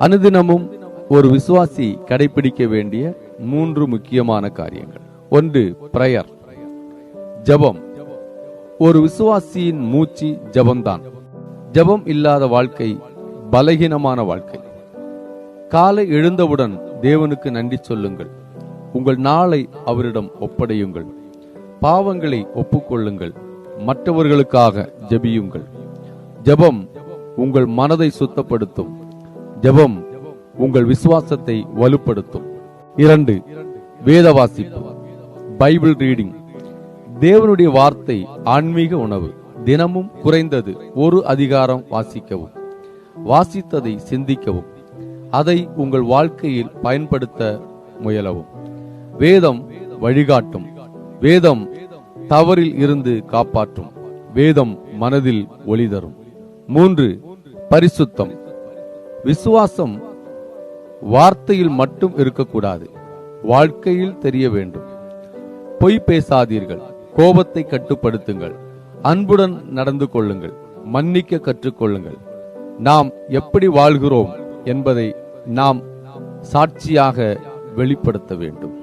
அனுதினமும் ஒரு விசுவாசி கடைபிடிக்க வேண்டிய 3 முக்கியமான காரியங்கள். 1. பிரயர், ஜெபம். ஒரு விசுவாசியின் மூச்சு ஜெபம்தான். ஜெபம் இல்லாத வாழ்க்கை பலகீனமான வாழ்க்கை. காலை எழுந்தவுடன் தேவனுக்கு நன்றி சொல்லுங்கள். உங்கள் நாளை அவரிடம் ஒப்படையுங்கள். பாவங்களை ஒப்புக்கொள்ளுங்கள். மற்றவர்களுக்காக ஜெபியுங்கள். ஜெபம் உங்கள் மனதை சுத்தப்படுத்தும். ஜெபம் உங்கள் விசுவாசத்தை வலுப்படுத்தும். 2. வேத வாசிப்பு, பைபிள் ரீடிங். தேவனுடைய வார்த்தை ஆன்மீக உணவு. தினமும் குறைந்தது 1 அதிகாரம் வாசிக்கவும். வாசித்ததை சிந்திக்கவும். அதை உங்கள் வாழ்க்கையில் பயன்படுத்த முயலவும். வேதம் வழிகாட்டும். வேதம் தவறில் இருந்து காப்பாற்றும். வேதம் மனதில் ஒளி தரும். 3. பரிசுத்தம். விசுவாசம் வார்த்தையில் மட்டும் இருக்கக்கூடாது, வாழ்க்கையில் தெரிய வேண்டும். பொய் பேசாதீர்கள். கோபத்தை கட்டுப்படுத்துங்கள். அன்புடன் நடந்து கொள்ளுங்கள். மன்னிக்க கற்றுக்கொள்ளுங்கள். நாம் எப்படி வாழ்கிறோம் என்பதை நாம் சாட்சியாக வெளிப்படுத்த வேண்டும்.